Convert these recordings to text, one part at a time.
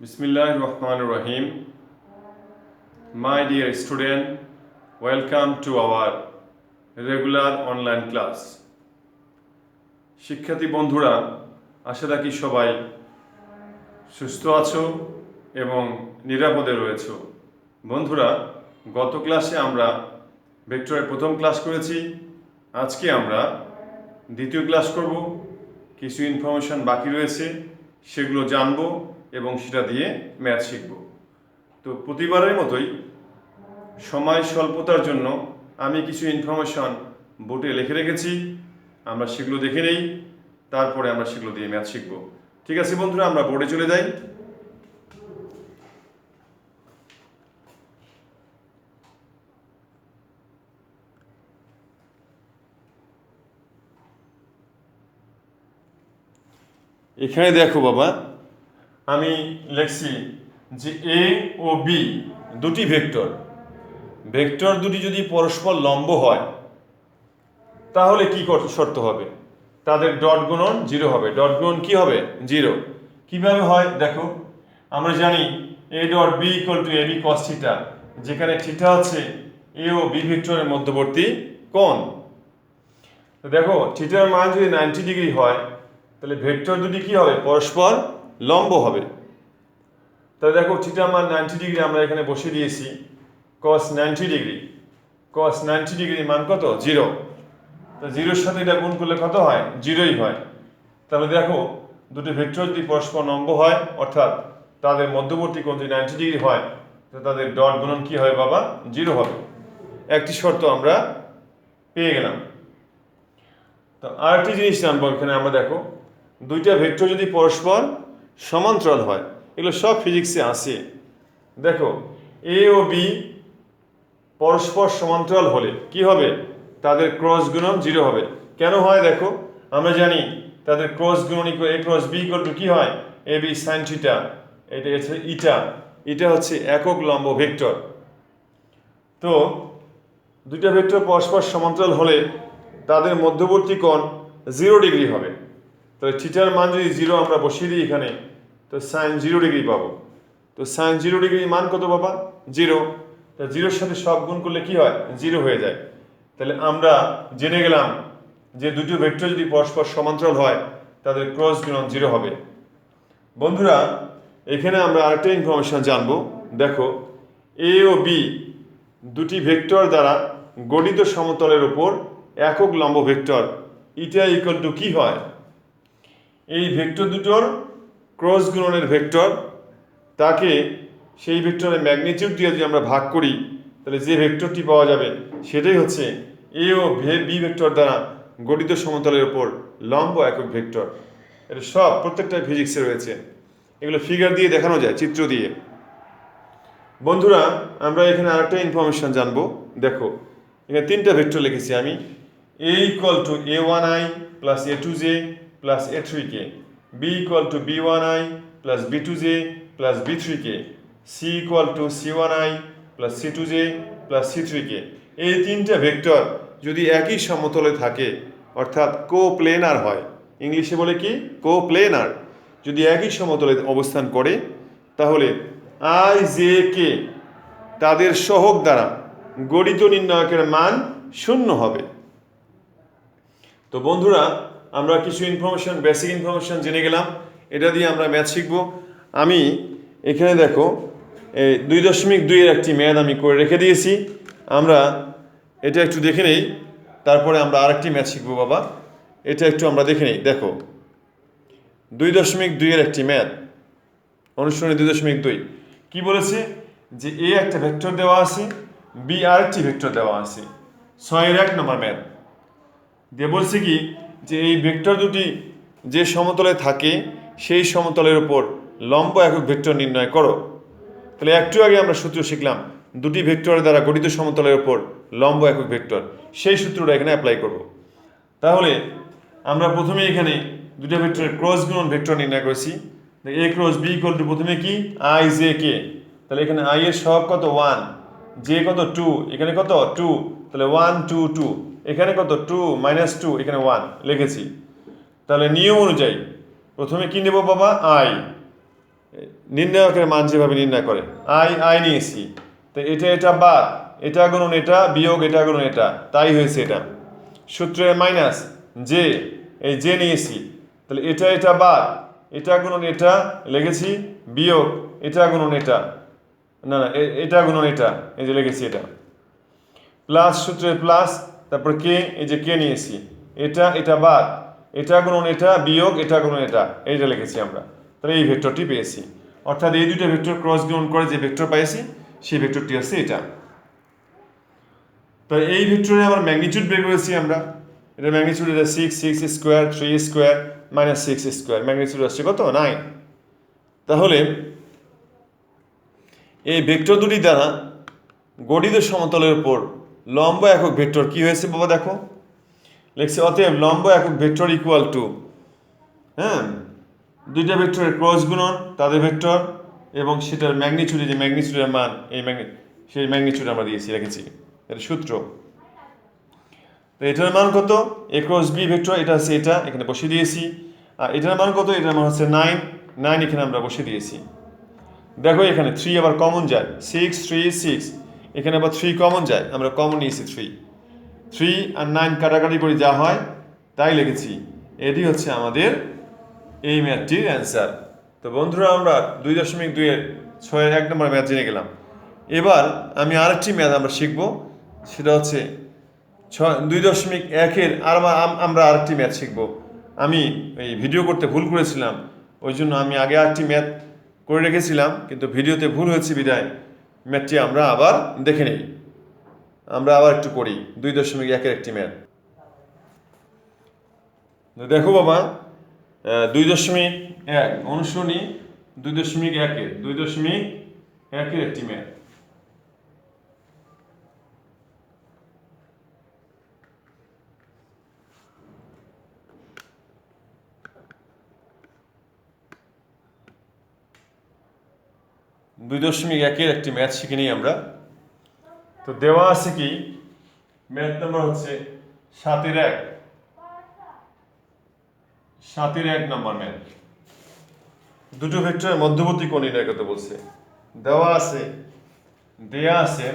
Bismillahir Rahmanir Rahim. My dear student, welcome to our regular online class. শিক্ষার্থী বন্ধুরা, আশা রাখি সবাই সুস্থ আছো এবং নিরাপদে রয়েছো। বন্ধুরা, গত ক্লাসে আমরা ভেক্টরের প্রথম ক্লাস করেছি। আজকে আমরা দ্বিতীয় ক্লাস করব। কিছু ইনফরমেশন বাকি রয়েছে, সেগুলো জানবো এবং সেটা দিয়ে ম্যাথ শিখব। তো প্রতিবারের মতোই সময় স্বল্পতার জন্য আমি কিছু ইনফরমেশন বোর্ডে লিখে রেখেছি। আমরা সেগুলো দেখে নেই, তারপরে আমরা সেগুলো দিয়ে ম্যাথ শিখব। ঠিক আছে বন্ধুরা, আমরা বোর্ডে চলে যাই। এখানে দেখো বাবা, আমি লিখছি যে এ ও বি দুটি ভেক্টর দুটি যদি পরস্পর লম্ব হয় তাহলে কি শর্ত হবে? তাদের ডট গুণন 0 হবে। ডট গুণন কি হবে? 0। কিভাবে হয় দেখো, আমরা জানি a dot b equal to a b cos theta, যেখানে থিটা হচ্ছে এ ও বি ভেক্টরের মধ্যবর্তী কোণ। তো দেখো, থিটার মান যদি 90 ডিগ্রি হয় তাহলে ভেক্টর দুটি কি হবে? পরস্পর লম্ব হবে। তাহলে দেখো, থিটার মান 90 ডিগ্রি আমরা এখানে বসিয়ে দিয়েছি। cos 90 ডিগ্রি, cos 90 ডিগ্রি মান কত? 0। তো 0-র সাথে এটা গুণ করলে কত হয়? 0ই হয়। তাহলে দেখো, দুটি ভেক্টর যদি পরস্পর লম্ব হয়, অর্থাৎ তাদের মধ্যবর্তী কোণ যদি 90 ডিগ্রি হয়, তো তাদের ডট গুণন কি হবে বাবা? 0 হবে। একটি শর্ত আমরা পেয়ে গেলাম। তো আরেকটি জিনিস জানবো এখানে আমরা। দেখো, দুইটা ভেক্টর যদি পরস্পর সমান্তরাল হয়, এগুলো সব ফিজিক্সে আসে। দেখো, এ ও বি পরস্পর সমান্তরাল হলে কি হবে? তাদের ক্রস গুণন 0 হবে। কেন হয় দেখো, আমরা জানি তাদের ক্রস গুণন এ ক্রস বি ইকুয়াল টু কি হয়? A B sine theta. এটা হচ্ছে ইটা, এটা হচ্ছে একক লম্ব ভেক্টর। তো দুইটা ভেক্টর পরস্পর সমান্তরাল হলে তাদের মধ্যবর্তী কোণ 0 ডিগ্রি হবে। তাহলে থিটার মান যদি 0 আমরা বসিয়ে দিই এখানে, তো সাইন 0 ডিগ্রি পাবো। তো সাইন 0 ডিগ্রি মান কত বাবা? 0। তা 0-র সাথে সব গুণ করলে কি হয়? 0 হয়ে যায়। তাহলে আমরা জেনে গেলাম যে দুটো ভেক্টর যদি পরস্পর সমান্তরাল হয় তাদের ক্রস গুণন 0 হবে। বন্ধুরা, এখানে আমরা আরেকটা ইনফরমেশন জানবো। দেখো, এ ও বি দুটি ভেক্টর দ্বারা গঠিত সমতলের উপর একক লম্ব ভেক্টর ইটা ইকুয়াল টু কি হয়? এই ভেক্টর দুটোর ক্রস গুণনের ভেক্টর, তাকে সেই ভেক্টরের ম্যাগনিটিউড দিয়ে যদি আমরা ভাগ করি, তাহলে যে ভেক্টরটি পাওয়া যাবে সেটাই হচ্ছে এ ও বি ভেক্টর দ্বারা গঠিত সমতলের উপর লম্ব একক ভেক্টর। এটা সব প্রত্যেকটা ফিজিক্সে রয়েছে, এগুলো ফিগার দিয়ে দেখানো যায়, চিত্র দিয়ে। বন্ধুরা, আমরা এখানে আরেকটা ইনফরমেশন জানবো। দেখো, এখানে তিনটা ভেক্টর লিখেছি আমি। A equal to a1i plus a2j plus a3k, B equal to b1i plus b2j plus b3k, C equal to c1i plus c2j plus c3k। এই তিনটা ভেক্টর যদি একই সমতলে থাকে, অর্থাৎ কোপ্লেনার হয়, ইংলিশে বলে কি? কোপ্লেনার। যদি একই সমতলে অবস্থান করে, তাহলে আই জে কে তাদের সহগ দ্বারা গঠিত নির্ণায়কের মান 0 হবে। তো বন্ধুরা, আমরা কিছু ইনফরমেশন, বেসিক ইনফরমেশন জেনে গেলাম। এটা দিয়ে আমরা ম্যাথ শিখব। আমি এখানে দেখো 2.2-এর একটি ম্যাথ আমি করে রেখে দিয়েছি। আমরা এটা একটু দেখে নেই, তারপরে আমরা আরেকটি ম্যাথ শিখবো বাবা। এটা একটু আমরা দেখে নেই। দেখো, 2.2-এর একটি ম্যাথ, অনুশীলনী 2.2 কি বলেছে? যে এ একটা ভেক্টর দেওয়া আছে, বি আরেকটি ভেক্টর দেওয়া আছে। 6-এর 1 নম্বর ম্যাথ দিয়ে বলছে কি, যে এই ভেক্টর দুটি যে সমতলে থাকে সেই সমতলের উপর লম্ব একক ভেক্টর নির্ণয় করো। তাহলে একটু আগে আমরা সূত্র শিখলাম, দুটি ভেক্টরের দ্বারা গঠিত সমতলের উপর লম্ব একক ভেক্টর, সেই সূত্রটা এখানে অ্যাপ্লাই করব। তাহলে আমরা প্রথমে এখানে দুটো ভেক্টরের ক্রস গুণন ভেক্টর নির্ণয় করেছি। এ ক্রস বি ইকুয়াল টু প্রথমে কি? I J K. তাহলে এখানে আই এর সহগ কত? 1, জে কত? 2, এখানে কত? 2, তাহলে 1 2 2, এখানে কত? 2 -2, এখানে 1 লিখেছি। তাহলে নিয়ম অনুযায়ী প্রথমে কি নেব বাবা? আই, নির্ণায়কের মান যেভাবে নির্ণয় করে আই নিয়েছি, তো এটা বাদ, এটা গুণন এটা বিয়োগ এটা গুণন এটা, তাই হয়েছে এটা। সূত্রে মাইনাস জে, এই জে নিয়েছি, তাহলে এটা বাদ, এটা গুণন এটা লিখেছি বিয়োগ এটা গুণন এটা, না না এটা গুণন এটা, এই যে লিখেছি এটা প্লাস, সূত্রে প্লাস, তারপর কে, এই যে কে নিয়েছি, এটা বাদ, এটা গুণন এটা বিয়োগ এটা গুণন এটা, এইটা লিখেছি আমরা। তাহলে এই ভেক্টরটি পেয়েছি, অর্থাৎ এই দুটো ভেক্টর ক্রস গুণন করে যে ভেক্টর পাইছি সেই ভেক্টরটি হচ্ছে এটা। তো এই ভেক্টরে আবার ম্যাগনিটিউড বের করেছি আমরা, এটা ম্যাগনিটিউড, এটা 6 square 3 square minus 6 square, magnitude আসছে কত 9। তাহলে এই ভেক্টর দুটি দ্বারা গঠিত সমতলের উপর লম্ব একক ভেক্টর কি হয়েছে বাবা দেখো, লিখছে অতএব লম্ব একক ভেক্টর ইকুয়াল টু, হ্যাঁ, দুইটা ভেক্টরের ক্রস গুণন তাদের ভেক্টর এবং সেটার ম্যাগনিটিউড, যে ম্যাগনিটিউডের মান, সেই ম্যাগনিটিউড আমরা দিয়েছি, রেখেছি, এটা সূত্র। তো এটার মান কত, এ ক্রস বি ভেক্টর, এটা হচ্ছে এটা, এখানে বসিয়ে দিয়েছি। আর এটার মান কত, এটার মান হচ্ছে 9, এখানে আমরা বসিয়ে দিয়েছি। দেখো এখানে 3 আবার কমন যায়, 6 3 6, এখানে আবার 3 কমন যায়, আমরা কমন নিয়েছি 3 আর 9 কাটাকাটি করে যা হয় তাই লিখেছি। এটি হচ্ছে আমাদের এই ম্যাথটির অ্যান্সার। তো বন্ধুরা আমরা 2.2-এর 1 নম্বর ম্যাথ জেনে গেলাম। এবার আমি আরেকটি ম্যাথ আমরা শিখব, সেটা হচ্ছে 2.1-এর আমরা আরেকটি ম্যাথ শিখব। আমি এই ভিডিও করতে ভুল করেছিলাম, ওই জন্য আমি আগে আরেকটি ম্যাথ করে রেখেছিলাম, কিন্তু ভিডিওতে ভুল হয়েছে বিদায় ম্যাথটি আমরা আবার দেখে নিই। আমরা আবার একটু করি 2.1-এর একটি ম্যাথ। দেখো বাবা, 2.1 অনুশীলনী 2.1-এর একটি ম্যাথ। দুই দশমিক একের একটি ম্যাথ শিখে নিই আমরা। তো দেওয়া আছে কি, ম্যাথ নাম্বার হচ্ছে 7-এর 1 নম্বর ম্যাথ। দুটো ভেক্টরের মধ্যবর্তী কোণ নির্ণয় করতে বলছে। দেওয়া আছে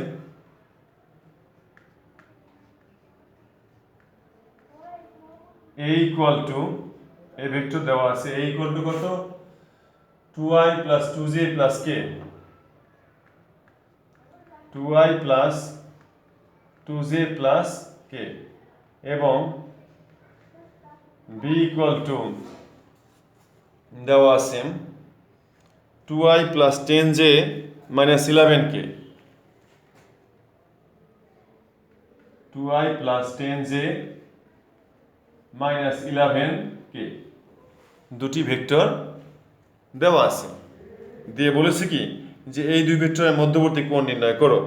a ইকুয়াল টু, এই ভেক্টর দেওয়া আছে a ইকুয়াল টু কত, 2i plus 2j plus k, 2i plus 2j plus k, এবং b ইকুয়াল টু দেওয়া আছে 2i plus 10j minus 11k, 2i plus 10j minus 11k, দুটি ভেক্টর দেওয়া আছে, দিয়ে বলেছে কি যে এই দুই ভেক্টরের মধ্যবর্তী কোণ নির্ণয় করো।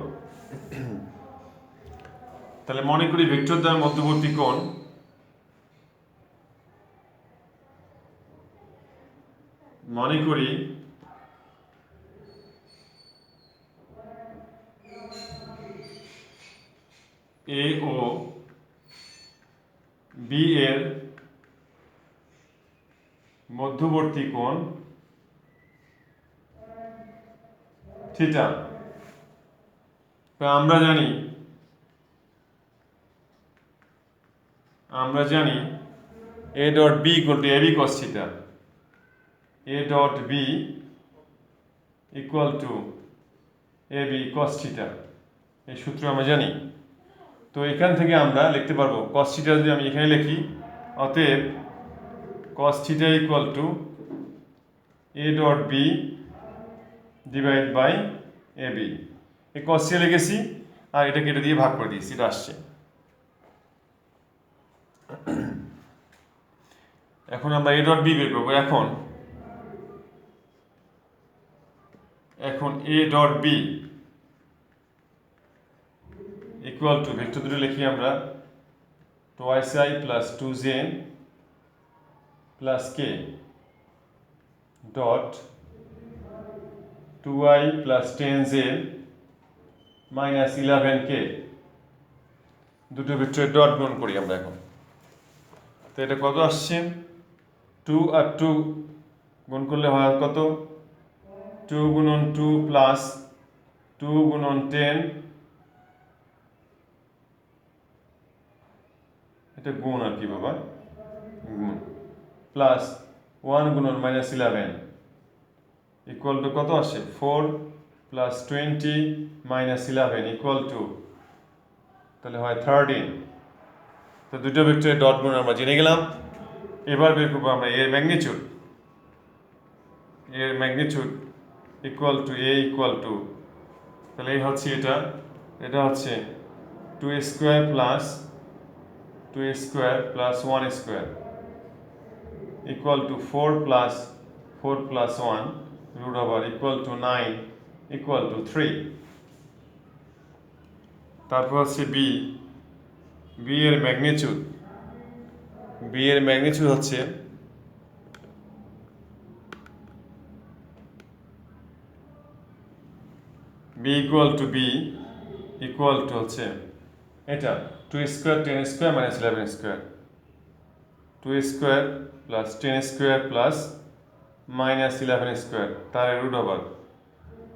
তাহলে মনে করি ভেক্টর দ্বয়ের মধ্যবর্তী কোণ মনে করি এ ও বি এর মধ্যবর্তী কোণ থিটা। আমরা জানি a dot b equal to ab cos theta, a dot b equal to ab cos theta, এই সূত্র আমরা জানি। তো এখান থেকে আমরা লিখতে পারবো cos থিটা, যদি আমি এখানে লিখি, অতএব cos theta equal to a dot b divide by ab, এই cos থিটা লিখেছি আর এটা কেটে দিয়ে ভাগ করে দিয়েছি, এটা আসছে। এখন আমরা a ডট b বের করবো। এখন a dot b equal to, vector দুটো লিখি আমরা, twice i plus 2j plus k dot 2i plus 10j minus 11k, দুটো ভেক্টরের ডট গুণ করি আমরা এখন। তো এটা কত আসছে, 2 আর 2 গুণ করলে হয় কত, 2 গুণন 2 প্লাস 2 গুণন 10, এটা গুণ আর কি বাবা, গুণ, প্লাস 1 গুণন -11 ইকুয়াল টু কত আসে 4 প্লাস 20 -11 ইকুয়াল টু, তাহলে হয় 13। তো দুটো ভেক্টরের ডট গুণ আমরা জেনে গেলাম। এবার বের করবো আমরা এর ম্যাগনিটিউড। এর magnitude equal to a equal to, তাহলে এই হচ্ছে এটা হচ্ছে 2 square plus 1 square equal to 4 plus 1 root over equal to 9 equal to 3। তারপর হচ্ছে বি এর ম্যাগনিটিউড হচ্ছে b ইকুয়াল টু হচ্ছে এটা 2 square 10 square -11 square, 2 square plus 10 square plus -11 square তার root over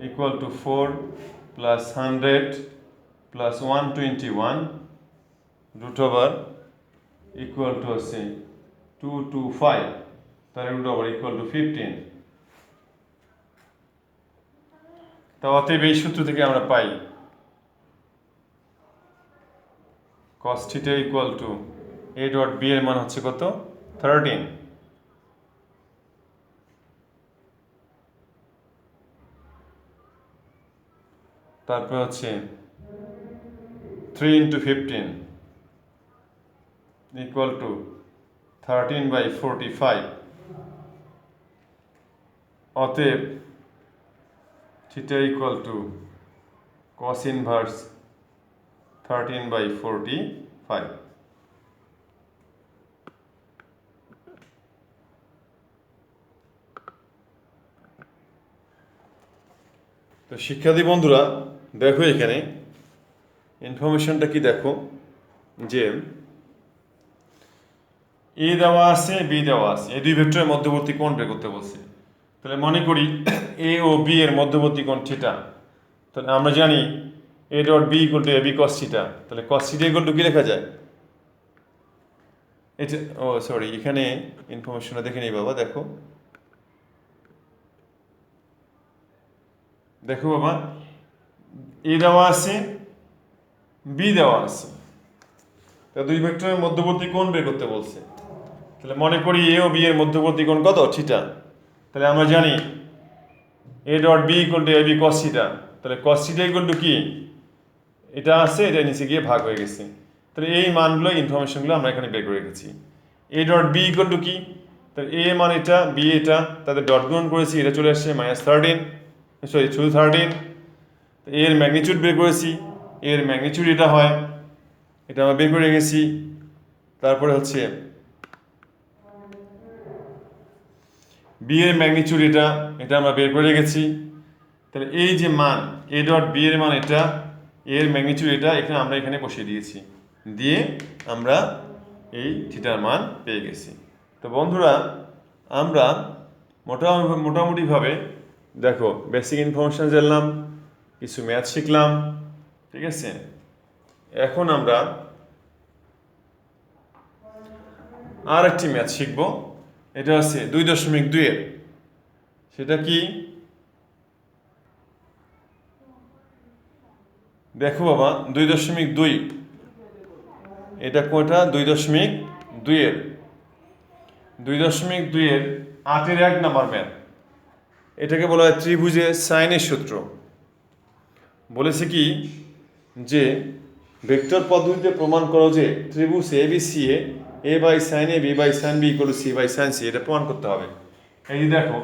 equal to 4 plus 100 plus 121 root over equal to হচ্ছে 225 তার root over equal two 15। তা অতএব এই সূত্র থেকে আমরা পাই cos theta equal to a dot b এর মান হচ্ছে কত 13। তারপর হচ্ছে 3 into 15 ইকুয়াল টু 13/45। অতএব theta equal two cos inverse 13/45। তো শিক্ষার্থী বন্ধুরা দেখো এখানে ইনফরমেশনটা কি দেখো যে এ দেওয়া আছে বি দেওয়া আছে, এই দুই ভেক্টরের মধ্যবর্তী কোণ বের করতে বলছে। তাহলে মনে করি এ ও বি এর মধ্যবর্তী কোণ থিটা, তাহলে আমরা জানি a dot b equal to a b cos theta, তাহলে কস থিটা ইকুয়াল টু কি লেখা যায় এটা, সরি এখানে ইনফরমেশনটা দেখে নিই বাবা। দেখো বাবা এ দেওয়া আছে বি দেওয়া আছে, তা দুই ভেক্টরের মধ্যবর্তী কোণ বের করতে বলছে। তাহলে মনে করি এ ও বি এর মধ্যবর্তী কোণ কত থিটা, তাহলে আমরা জানি a dot b equal to a b cos theta, তাহলে কস থিটা ইকুয়াল টু কি এটা আছে, এটা নিচে গিয়ে ভাগ হয়ে গেছে। তাহলে এই মানগুলো ইনফরমেশনগুলো আমরা এখানে বের করে রেখেছি। A dot b equal to কি, তাহলে এ মান এটা বি এটা, তাদের ডট গুণন করেছি, এটা চলে আসছে -13, সরি শুধু 13। এর ম্যাগনিটিউড বের করেছি, এর ম্যাগনিটিউড এটা হয়, এটা আমরা বের করে রেখেছি। তারপরে হচ্ছে বি এর ম্যাগনিটিউড এটা আমরা বের করে রেখেছি। তাহলে এই যে মান এ ডট বি এর মান এটা, এর ম্যাগনিটিউড এটা, এখানে আমরা এখানে বসিয়ে দিয়েছি, দিয়ে আমরা এই থিটার মান পেয়ে গেছি। তো বন্ধুরা আমরা মোটামুটিভাবে দেখো বেসিক ইনফরমেশন জানলাম, কিছু ম্যাথ শিখলাম, ঠিক আছে। এখন আমরা আর একটি ম্যাথ শিখব, এটা হচ্ছে 2.2 এর, সেটা কি দেখো বাবা 2.2, এটা কোটা 2.2 এর 2.2 এর 8-এর 1 নাম্বার ম্যাথ। এটাকে বলা হয় ত্রিভুজের সাইনের সূত্র। বলেছে কি যে ভেক্টর পদ্ধতিতে প্রমাণ করো যে ত্রিভুজ A B C A by sine A B by sine B equal to C by sine C, এটা প্রমাণ করতে হবে। এই যে দেখো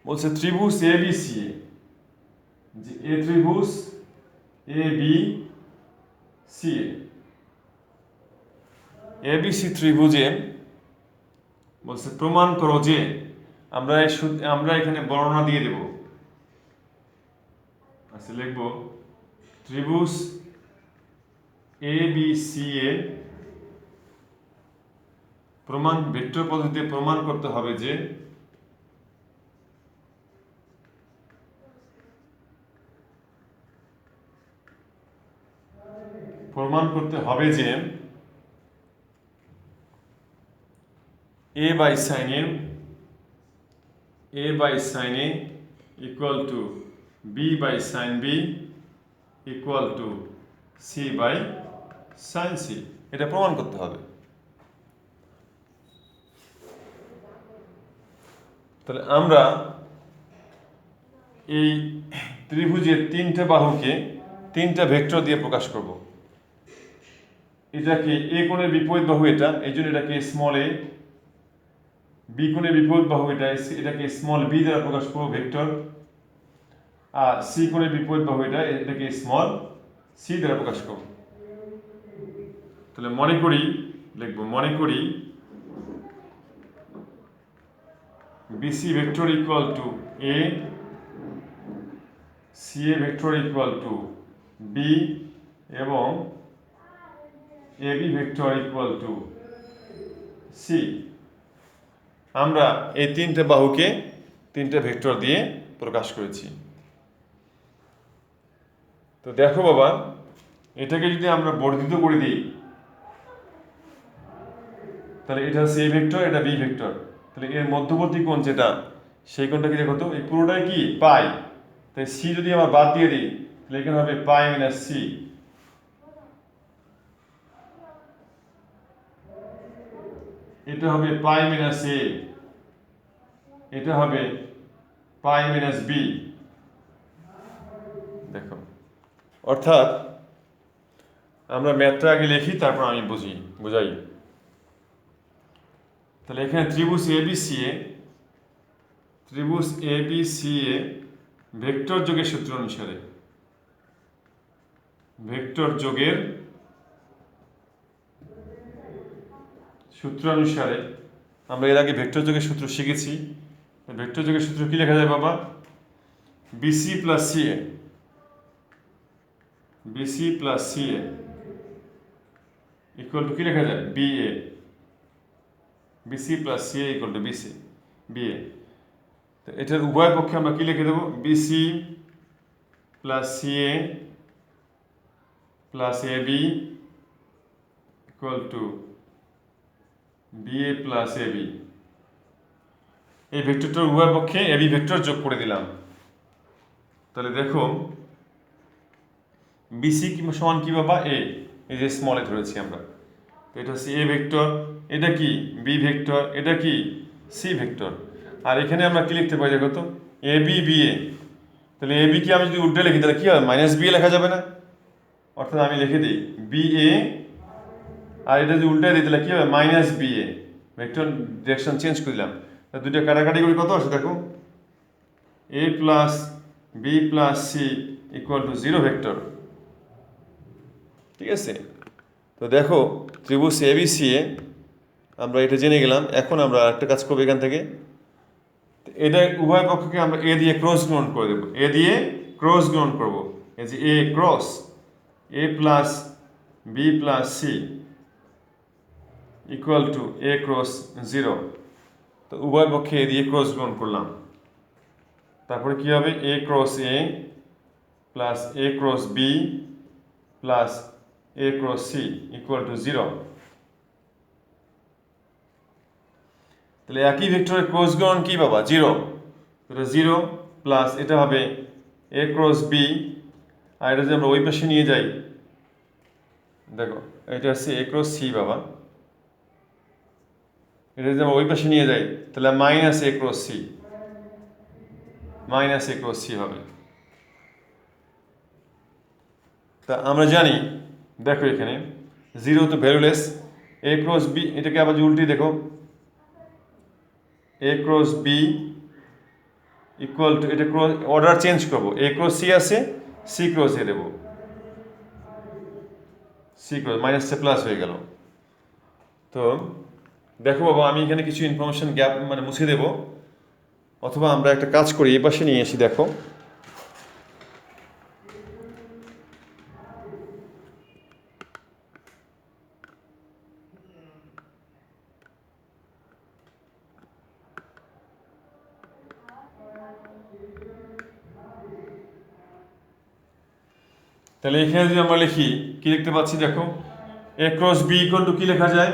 বলছে ত্রিভুজ এ বি সি, যে এ ত্রিভুজ A B C, A B C ত্রিভুজে বলছে প্রমাণ করো যে, আমরা এখানে বর্ণনা দিয়ে দেব, আচ্ছা লিখব ত্রিভুজ এ বি সি এ প্রমাণ ভেক্টর পদ্ধতিতে প্রমাণ করতে হবে যে a by sin a equal to b by sin b equal to c by sin c, এটা প্রমাণ করতে হবে। তাহলে আমরা এই ত্রিভুজের তিনটা বাহুকে তিনটা ভেক্টর দিয়ে প্রকাশ করব। এটাকে এ কোণের বিপরীত বাহু এটা, এই জন্য এটাকে স্মল এ, বি কোণের বিপরীত বাহু এটাকে স্মল বি দ্বারা প্রকাশ করব ভেক্টর, আর সি কোণের বিপরীত বাহু এটাকে স্মল সি দ্বারা প্রকাশ করব। তাহলে মনে করি BC vector equal to A, C A vector equal to B এবং A B vector equal to C. আমরা এই তিনটে বাহুকে তিনটে ভেক্টর দিয়ে প্রকাশ করেছি। তো দেখো বাবা, এটাকে যদি আমরা বর্ধিত করে দিই, তাহলে এটা হচ্ছে এ ভেক্টর, এটা বি ভেক্টর। তাহলে এর মধ্যবর্তী কোণ যেটা, সেই কোণটা কি দেখো তো, এই পুরোটাই কি পাই। তাই সি যদি আমরা বাদ দিয়ে দিই, তাহলে এখানে হবে পাই মাইনাস সি। এটা হবে পাই মাইনাস এ, এটা হবে পাই মাইনাস বি। দেখো, অর্থাৎ আমরা ম্যাথটা আগে লিখি, তারপর আমি বুঝাই। তাহলে এখানে ত্রিভুজ A B C A vector যোগের সূত্র অনুসারে আমরা এর আগে ভেক্টর যোগের সূত্র শিখেছি। ভেক্টর যোগের সূত্র কি লেখা যায় বাবা? BC plus c a equal to কি লেখা যায়? BA. BC plus c a equal to BA. তো এটার উভয় পক্ষে আমরা কি লিখে দেবো? BC plus c a plus a b equal to BA plus a b. এই ভেক্টরটার উভয় পক্ষে এ বি ভেক্টর যোগ করে দিলাম। তাহলে দেখো, বিসি সমান কি বাবা? এ, এই যে স্মল এ ধরেছি আমরা। তো এটা হচ্ছে এ ভেক্টর, এটা কি বি ভেক্টর, এটা কি সি ভেক্টর। আর এখানে আমরা কি লিখতে পারি দেখো তো? A B B A. তাহলে এ বি কি আমি যদি উল্টে লিখি, তাহলে কি হবে? মাইনাস বি এ লেখা যাবে না? অর্থাৎ আমি লিখে দিই বি এ, আর এটা যদি উল্টে দিই তাহলে কি হবে? Minus B A. Vector direction change করে দিলাম। দুইটা কাটাকাটি করে কত আসে দেখো? A plus B plus C equal to 0 vector. ঠিক আছে? তো দেখো, ত্রিভুজ এ বি সি এ আমরা এটা জেনে গেলাম। এখন আমরা একটা কাজ করবো, এখান থেকে এটা উভয় পক্ষকে আমরা এ দিয়ে ক্রস গুণন করে দেবো। করবো। এই যে A cross A plus B plus C equal to A cross 0। তো উভয় পক্ষে এ দিয়ে ক্রস গুণন করলাম। তারপরে কি হবে? A cross A plus A cross B plus A cross C equal to 0। তাহলে একই ভেক্টরের ক্রস গুণন কি বাবা? 0। এটা 0 প্লাস এটা হবে এ ক্রস বি, আর এটা যদি আমরা ওই পাশে নিয়ে যাই, দেখো এটা হচ্ছে এ ক্রস সি বাবা। এটা যদি আমরা ওই পাশে নিয়ে যাই, তাহলে মাইনাস এ ক্রস সি হবে। তা আমরা জানি, দেখো এখানে 0 তো ভ্যালুলেস। এ ক্রস বি, এটাকে আবার উল্টে দেখো, a cross b equal to, এটা ক্রস অর্ডার চেঞ্জ করবো। এ ক্রস সি আছে, সি ক্রস এ দেবো। সি ক্রস মাইনাসটা প্লাস হয়ে গেল। তো দেখো বাবা, আমি এখানে কিছু ইনফরমেশন গ্যাপ মুছে দেব, অথবা আমরা একটা কাজ করি, এই পাশে নিয়ে আসি। দেখো, তাহলে এখানে যদি আমরা লিখি কি লিখতে পাচ্ছি দেখো, a cross b equal to কি লেখা যায়,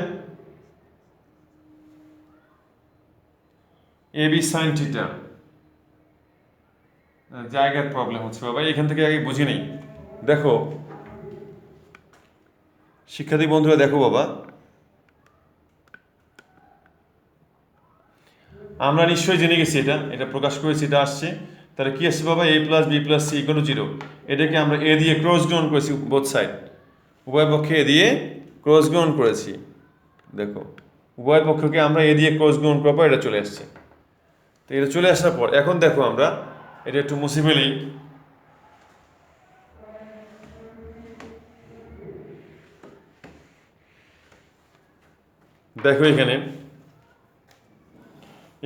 এ বি সাইন থিটা। জায়গার প্রবলেম হচ্ছে বাবা, এখান থেকে আগে বুঝে নেই। দেখো শিক্ষার্থী বন্ধুরা, দেখো বাবা, আমরা নিশ্চয়ই জেনে গেছি, এটা প্রকাশ করেছি, এটা আসছে। তাহলে কি আসছে বাবা, A plus B plus C equal to 0। এটাকে আমরা এ দিয়ে ক্রস গ্রহণ করেছি, বোথ সাইড, উভয় পক্ষে এ দিয়ে ক্রস গ্রহণ করেছি। দেখো উভয় পক্ষকে আমরা এ দিয়ে ক্রস গ্রহণ করার পর এটা চলে আসছে। তো এটা চলে আসার পর এখন দেখো আমরা এটা একটু মুছে ফেলি। দেখো এখানে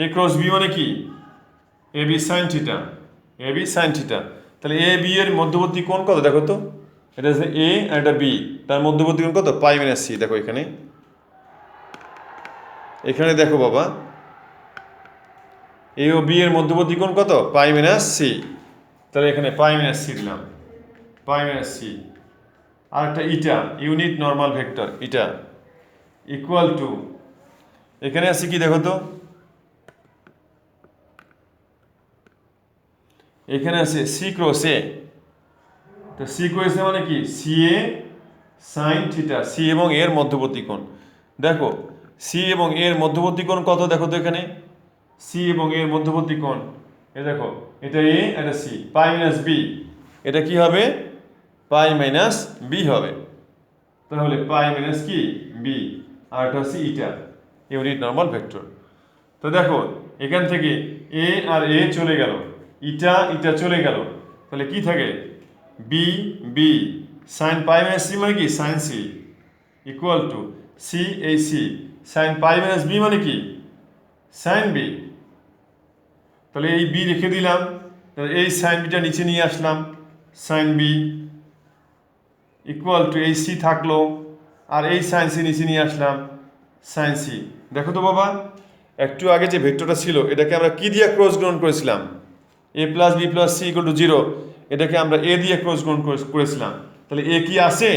এ ক্রস বি মানে কি, A B sine theta, A B sine theta. তাহলে এ বি এর মধ্যবর্তী কোণ কত দেখো তো, এটা হচ্ছে এ আর এটা বি, তার মধ্যবর্তী কোণ কত, পাই মাইনাস সি। দেখো এখানে এখানে দেখো বাবা, এ ও বি এর মধ্যবর্তী কোণ কত, পাই মাইনাস সি। তাহলে এখানে পাই মাইনাস সি দিলাম, পাই মাইনাস সি। আর একটা eta, unit normal vector eta, equal to, এখানে আছে কি দেখো তো, এখানে আছে সি ক্রস এ। তো সি ক্রস এ মানে কি, সি এ সাইন থিটা, সি এবং এর মধ্যবর্তী কোণ। দেখো সি এবং এর মধ্যবর্তী কোণ কত দেখো তো, এখানে সি এবং এর মধ্যবর্তী কোণ, এ দেখো এটা এ এটা সি, পাই মাইনাস বি। এটা কি হবে, পাই মাইনাস বি হবে। তাহলে পাই মাইনাস কি বি, আর এটা হচ্ছে ইটা, ইউনিট নর্মাল ভেক্টর। তো দেখো এখান থেকে এ আর এ চলে গেল, ইটা ইটা চলে গেল, তাহলে কি থাকে, B B sine pi minus C মানে কি sine C, equal to C এই C sine pi minus B মানে কি সাইন বি। তাহলে এই বি রেখে দিলাম, তাহলে এই সাইন বিটা নিচে নিয়ে আসলাম, সাইন বি ইকুয়াল টু এই সি থাকলো, আর এই সাইন সি নিচে নিয়ে আসলাম, সাইন সি। দেখো তো বাবা, একটু আগে যে ভেক্টরটা ছিল এটাকে আমরা কি দিয়ে ক্রস গ্রহণ করেছিলাম, A plus B plus C equal to 0, এটাকে আমরা এ দিয়ে ক্রস গ্রহণ করেছিলাম। তাহলে এ কি আছে,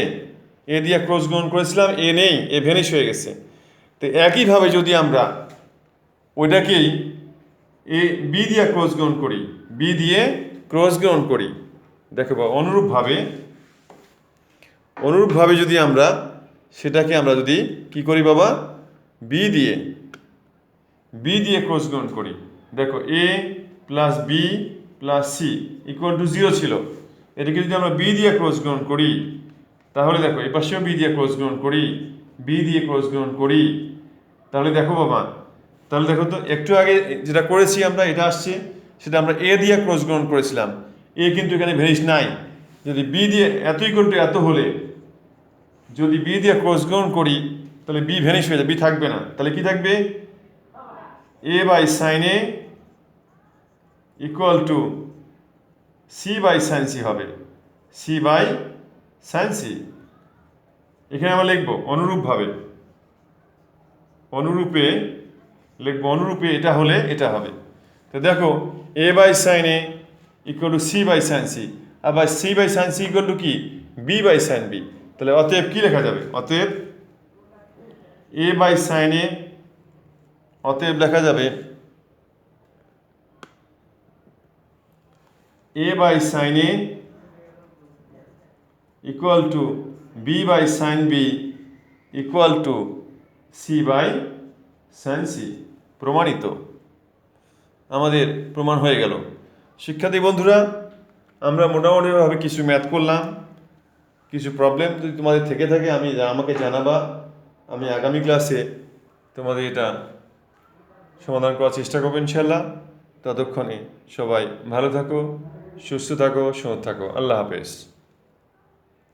এ দিয়ে ক্রস গ্রহণ করেছিলাম, এ নেই, এ ভ্যানিশ হয়ে গেছে। তো একইভাবে যদি আমরা ওইটাকেই এ বি দিয়ে ক্রস গ্রহণ করি, বি দিয়ে ক্রস গ্রহণ করি, দেখো বাবা অনুরূপভাবে যদি আমরা সেটাকে আমরা যদি কি করি বাবা, বি দিয়ে ক্রস গ্রহণ করি, দেখো A plus B plus C equal to 0 ছিল, এটাকে যদি আমরা বি দিয়ে ক্রস গ্রহণ করি, তাহলে দেখো এই পাশেও বি দিয়ে ক্রস গ্রহণ করি, বি দিয়ে ক্রস গ্রহণ করি, তাহলে দেখো বাবা, তাহলে দেখো তো একটু আগে যেটা করেছি আমরা, এটা আসছে, সেটা আমরা এ দিয়ে ক্রস গ্রহণ করেছিলাম, এ কিন্তু এখানে ভ্যানিশ নাই। যদি বি দিয়ে এত ইকুয়াল টু এত হলে যদি বি দিয়ে ক্রস গ্রহণ করি, তাহলে বি ভ্যানিশ হয়ে যাবে, বি থাকবে না। তাহলে কি থাকবে, A by sine A equal to C by sine C হবে, সি বাই সাইন সি। এখানে আমরা লিখবো অনুরূপে লিখবো, অনুরূপে এটা হলে এটা হবে। তো দেখো A by sine A equal to C by sine C, আবার C by sine C equal to কি, বি বাই সাইন বি। তাহলে অতএব কি লেখা যাবে, অতএব এ বাই সাইন এ, অতএব লেখা যাবে A by sine A equal to B by sine B equal to C by sine C. প্রমাণিত, আমাদের প্রমাণ হয়ে গেল। শিক্ষার্থী বন্ধুরা, আমরা মোটামুটিভাবে কিছু ম্যাথ করলাম, কিছু প্রবলেম যদি তোমাদের থেকে থাকে আমাকে জানাবা, আমি আগামী ক্লাসে তোমাদের এটা সমাধান করার চেষ্টা করবো ইনশাল্লাহ। ততক্ষণে সবাই ভালো থাকো, সুস্থ থাকো, সুন্দর থাকো। আল্লাহ হাফেজ।